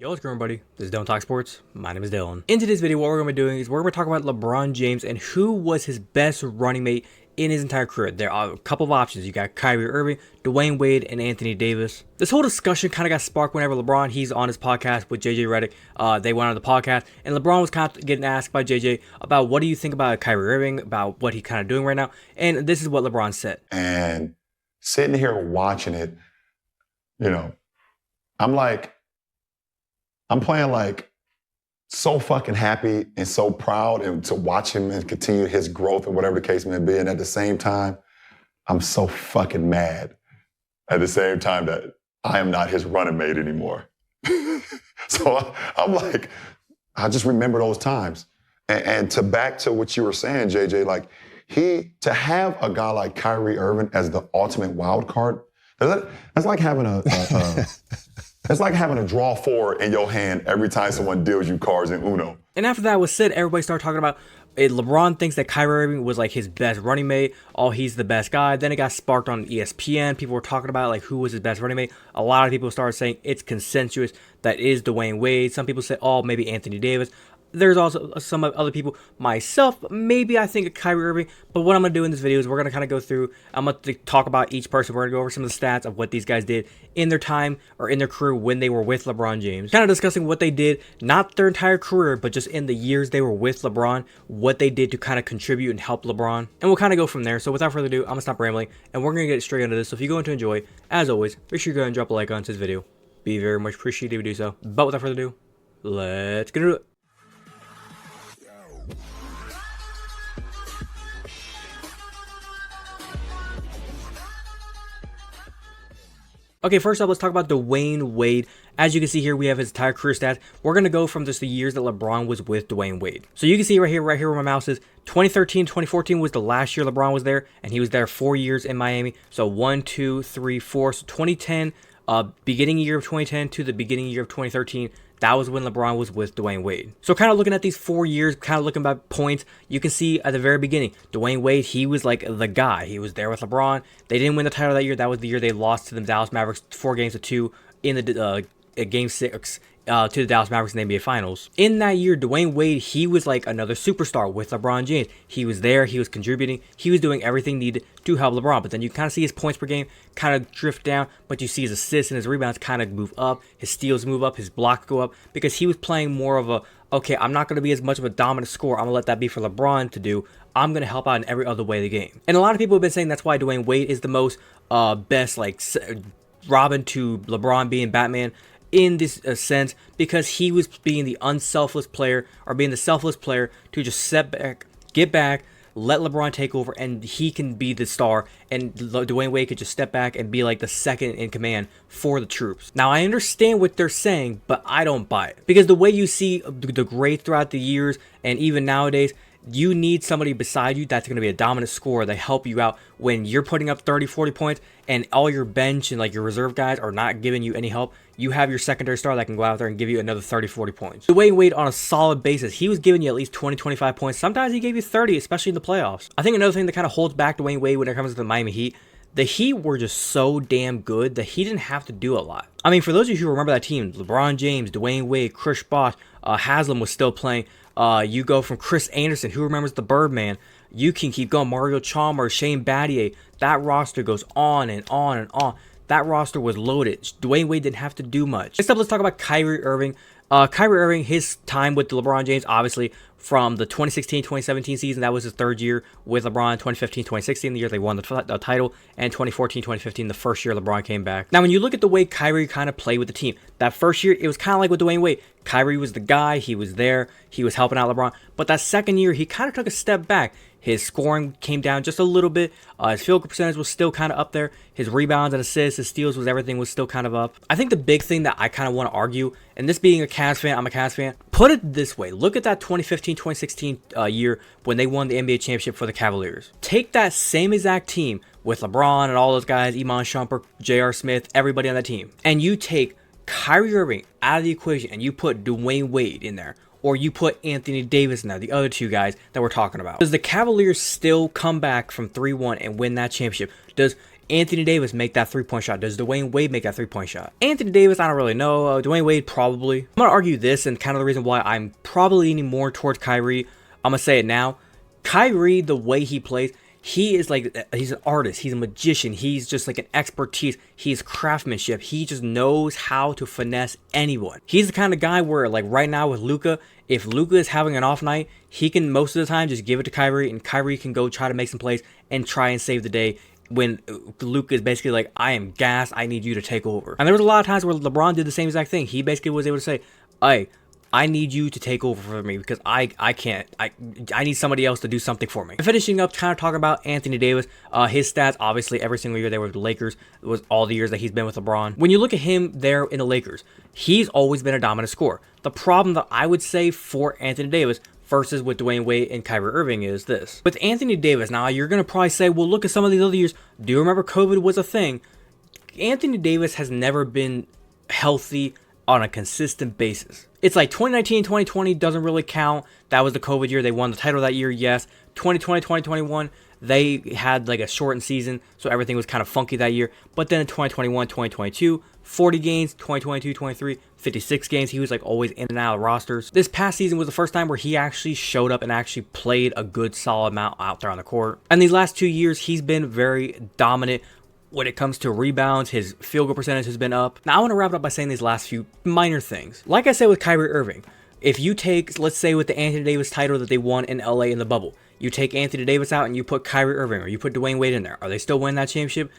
Yo, what's going on, everybody? This is Dylan Talk Sports. My name is Dylan. In today's video, what we're going to be doing is we're going to talk about LeBron James and who was his best running mate in his entire career. There are a couple of options. You got Kyrie Irving, Dwayne Wade, and Anthony Davis. This whole discussion kind of got sparked whenever LeBron, he's on his podcast with REDICK. They went on the podcast, and LeBron was kind of getting asked by JJ about what do you think about Kyrie Irving, about what he's kind of doing right now, and this is what LeBron said. And sitting here watching it, I'm playing like so fucking happy and so proud and to watch him and continue his growth and whatever the case may be. And at the same time, I'm so fucking mad at the same time that I am not his running mate anymore. So I'm like, I just remember those times. And back to what you were saying, JJ, like to have a guy like Kyrie Irving as the ultimate wild card, that's like having it's like having a draw four in your hand every time someone deals you cards in Uno. And after that was said, everybody started talking about it. LeBron thinks that Kyrie Irving was like his best running mate. Oh, he's the best guy. Then it got sparked on ESPN. People were talking about like who was his best running mate. A lot of people started saying it's consensuous that is Dwayne Wade. Some people said, oh, maybe Anthony Davis. There's also some other people, myself, maybe I think of Kyrie Irving, but what I'm going to do in this video is we're going to kind of go through, I'm going to talk about each person, we're going to go over some of the stats of what these guys did in their time or in their career when they were with LeBron James. Kind of discussing what they did, not their entire career, but just in the years they were with LeBron, what they did to kind of contribute and help LeBron, and we'll kind of go from there. So without further ado, I'm going to stop rambling, and we're going to get straight into this. So if you're going to enjoy, as always, make sure you go and drop a like on this video. Be very much appreciated if you do so. But without further ado, let's get into it. Okay, first up, let's talk about Dwayne Wade. As you can see here, we have his entire career stats. We're going to go from just the years that LeBron was with Dwayne Wade. So you can see right here where my mouse is, 2013, 2014 was the last year LeBron was there, and he was there 4 years in Miami. So 1, 2, 3, 4. So 2010, beginning year of 2010 to the beginning year of 2013, that was when LeBron was with Dwayne Wade. So kind of looking at these 4 years, kind of looking at points, you can see at the very beginning, Dwayne Wade, he was like the guy. He was there with LeBron. They didn't win the title that year. That was the year they lost to the Dallas Mavericks 4-2 in the Game 6 to the Dallas Mavericks in the NBA Finals. In that year, Dwayne Wade, he was like another superstar with LeBron James. He was there, he was contributing, he was doing everything needed to help LeBron. But then you kind of see his points per game kind of drift down, but you see his assists and his rebounds kind of move up, his steals move up, his blocks go up, because he was playing more of a, okay, I'm not going to be as much of a dominant scorer, I'm going to let that be for LeBron to do. I'm going to help out in every other way of the game. And a lot of people have been saying that's why Dwayne Wade is the most best, like Robin to LeBron being Batman in this sense, because he was being the unselfless player, or being the selfless player to just step back, get back, let LeBron take over, and he can be the star, and Dwayne Wade could just step back and be like the second in command for the troops. Now, I understand what they're saying, but I don't buy it, because the way you see the greats throughout the years, and even nowadays, you need somebody beside you that's going to be a dominant scorer to help you out when you're putting up 30, 40 points and all your bench and like your reserve guys are not giving you any help. You have your secondary star that can go out there and give you another 30, 40 points. Dwayne Wade, on a solid basis, he was giving you at least 20, 25 points. Sometimes he gave you 30, especially in the playoffs. I think another thing that kind of holds back Dwayne Wade when it comes to the Miami Heat, the Heat were just so damn good that he didn't have to do a lot. I mean, for those of you who remember that team, LeBron James, Dwayne Wade, Chris Bosh, Haslam was still playing. You go from Chris Anderson, who remembers the Birdman. You can keep going. Mario Chalmers, Shane Battier. That roster goes on and on and on. That roster was loaded. Dwayne Wade didn't have to do much. Next up, let's talk about Kyrie Irving. Kyrie Irving, his time with LeBron James, obviously, from the 2016-2017 season, that was his third year with LeBron. 2015-2016, the year they won the title, and 2014-2015, the first year LeBron came back. Now, when you look at the way Kyrie kind of played with the team, that first year, it was kind of like with Dwayne Wade. Kyrie was the guy, he was there, he was helping out LeBron, but that second year, he kind of took a step back. His scoring came down just a little bit. His field goal percentage was still kind of up there. His rebounds and assists, his steals, everything was still kind of up. I think the big thing that I kind of want to argue, and this being a Cavs fan, I'm a Cavs fan, put it this way. Look at that 2015-2016 year when they won the NBA championship for the Cavaliers. Take that same exact team with LeBron and all those guys, Iman Shumpert, J.R. Smith, everybody on that team, and you take Kyrie Irving out of the equation and you put Dwayne Wade in there, or you put Anthony Davis in there, the other two guys that we're talking about. Does the Cavaliers still come back from 3-1 and win that championship? Does Anthony Davis make that 3-point shot? Does Dwayne Wade make that 3-point shot? Anthony Davis, I don't really know. Dwayne Wade, probably. I'm going to argue this, and kind of the reason why I'm probably leaning more towards Kyrie. I'm going to say it now. Kyrie, the way he plays, he is like, he's an artist, he's a magician, he's just like an expertise, he's craftsmanship, he just knows how to finesse anyone. He's the kind of guy where, like right now with Luka, if Luka is having an off night, he can most of the time just give it to Kyrie, and Kyrie can go try to make some plays and try and save the day when Luka is basically like, I am gassed, I need you to take over. And there was a lot of times where LeBron did the same exact thing. He basically was able to say, hey, I need you to take over for me because I can't. I need somebody else to do something for me. And finishing up, kind of talking about Anthony Davis, his stats, obviously every single year they were with the Lakers. It was all the years that he's been with LeBron. When you look at him there in the Lakers, he's always been a dominant scorer. The problem that I would say for Anthony Davis versus with Dwayne Wade and Kyrie Irving is this. With Anthony Davis, now you're going to probably say, well, look at some of these other years. Do you remember COVID was a thing? Anthony Davis has never been healthy on a consistent basis. It's like 2019, 2020 doesn't really count. That was the COVID year. They won the title that year, yes. 2020, 2021, they had like a shortened season, so everything was kind of funky that year. But then in 2021, 2022, 40 games, 2022, 23, 56 games. He was like always in and out of rosters. This past season was the first time where he actually showed up and actually played a good solid amount out there on the court. And these last 2 years, he's been very dominant. When it comes to rebounds, his field goal percentage has been up. Now I want to wrap it up by saying these last few minor things. Like I said with Kyrie Irving, if you take, let's say with the Anthony Davis title that they won in LA in the bubble, you take Anthony Davis out and you put Kyrie Irving or you put Dwayne Wade in there, are they still winning that championship?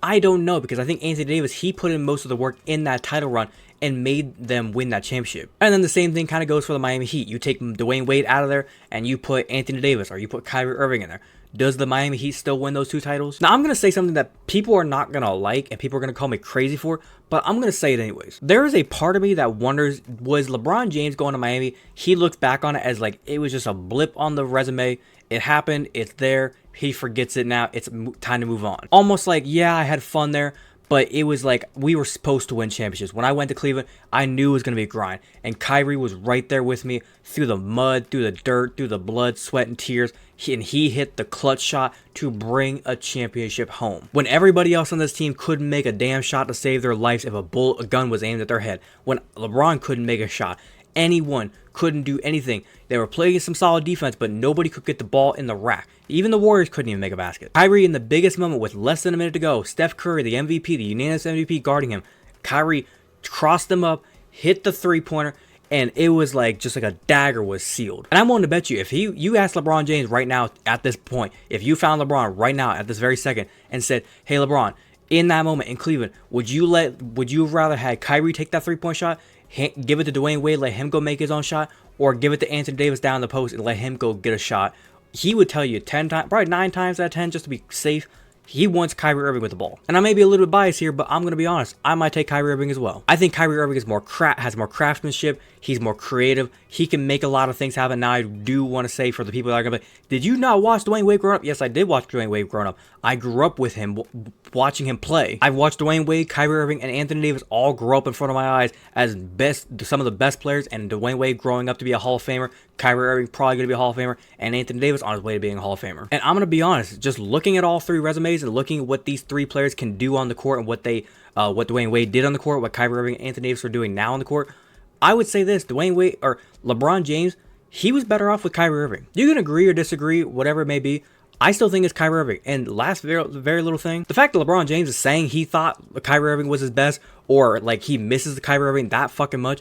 I don't know, because I think Anthony Davis, he put in most of the work in that title run and made them win that championship. And then the same thing kind of goes for the Miami Heat. You take Dwayne Wade out of there and you put Anthony Davis or you put Kyrie Irving in there. Does the Miami Heat still win those 2 titles? Now, I'm going to say something that people are not going to like and people are going to call me crazy for, but I'm going to say it anyways. There is a part of me that wonders, was LeBron James going to Miami? He looks back on it as like, it was just a blip on the resume. It happened. It's there. He forgets it now. It's time to move on. Almost like, yeah, I had fun there, but it was like we were supposed to win championships. When I went to Cleveland, I knew it was going to be a grind. And Kyrie was right there with me through the mud, through the dirt, through the blood, sweat, and tears. And he hit the clutch shot to bring a championship home. When everybody else on this team couldn't make a damn shot to save their lives if a gun was aimed at their head. When LeBron couldn't make a shot. Anyone couldn't do anything. They were playing some solid defense, but nobody could get the ball in the rack. Even the Warriors couldn't even make a basket. Kyrie, in the biggest moment with less than a minute to go, Steph Curry, the MVP, the unanimous MVP, guarding him. Kyrie crossed them up, hit the 3-pointer, and it was like just like a dagger was sealed. And I'm willing to bet you, if you asked LeBron James right now at this point, if you found LeBron right now at this very second and said, hey LeBron, in that moment in Cleveland, would you rather have Kyrie take that 3-point shot, give it to Dwayne Wade, let him go make his own shot, or give it to Anthony Davis down the post and let him go get a shot? He would tell you 10 times, probably 9 times out of 10, just to be safe, he wants Kyrie Irving with the ball. And I may be a little bit biased here, but I'm going to be honest. I might take Kyrie Irving as well. I think Kyrie Irving is has more craftsmanship. He's more creative. He can make a lot of things happen. Now, I do want to say for the people that are going to be, did you not watch Dwayne Wade growing up? Yes, I did watch Dwayne Wade growing up. I grew up with him, watching him play. I've watched Dwayne Wade, Kyrie Irving, and Anthony Davis all grow up in front of my eyes as some of the best players, and Dwayne Wade growing up to be a Hall of Famer, Kyrie Irving probably going to be a Hall of Famer, and Anthony Davis on his way to being a Hall of Famer. And I'm going to be honest, just looking at all 3 resumes and looking at what these 3 players can do on the court and what Dwayne Wade did on the court, what Kyrie Irving and Anthony Davis are doing now on the court, I would say this, Dwayne Wade or LeBron James, he was better off with Kyrie Irving. You can agree or disagree, whatever it may be. I still think it's Kyrie Irving. And last very little thing, the fact that LeBron James is saying he thought Kyrie Irving was his best, or like he misses the Kyrie Irving that fucking much,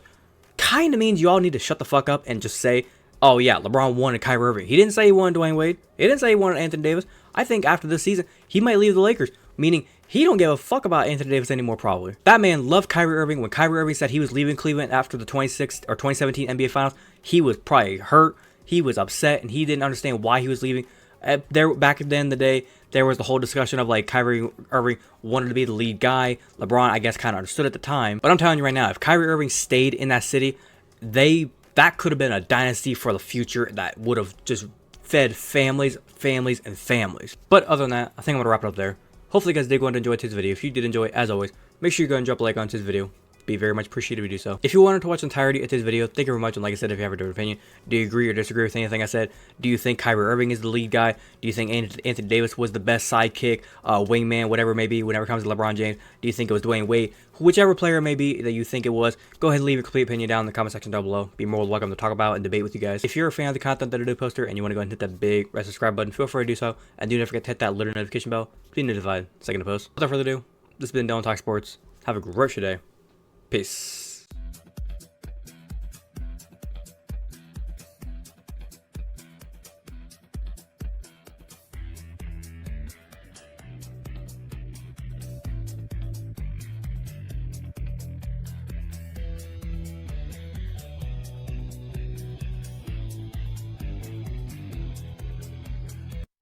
kind of means you all need to shut the fuck up and just say, oh yeah, LeBron wanted Kyrie Irving. He didn't say he wanted Dwayne Wade. He didn't say he wanted Anthony Davis. I think after this season, he might leave the Lakers, meaning he don't give a fuck about Anthony Davis anymore, probably. That man loved Kyrie Irving. When Kyrie Irving said he was leaving Cleveland after the 2017 NBA Finals, he was probably hurt. He was upset, and he didn't understand why he was leaving. Back then in the day, there was the whole discussion of like Kyrie Irving wanted to be the lead guy. LeBron, I guess, kind of understood at the time. But I'm telling you right now, if Kyrie Irving stayed in that city, that could have been a dynasty for the future that would have just fed families, and families. But other than that, I think I'm going to wrap it up there. Hopefully you guys did go and enjoy today's video. If you did enjoy, as always, make sure you go and drop a like on today's video. Be very much appreciated if you do so. If you wanted to watch the entirety of this video, thank you very much. And like I said, if you have a different opinion, do you agree or disagree with anything I said? Do you think Kyrie Irving is the lead guy? Do you think Anthony Davis was the best sidekick, wingman, whatever it may be, whenever it comes to LeBron James? Do you think it was Dwayne Wade? Whichever player it may be that you think it was, go ahead and leave your complete opinion down in the comment section down below. Be more than welcome to talk about and debate with you guys. If you're a fan of the content that I do poster and you want to go ahead and hit that big red subscribe button, feel free to do so. And do not forget to hit that little notification bell to be notified second to post. Without further ado, this has been Dylan Talk Sports. Have a great day. Peace.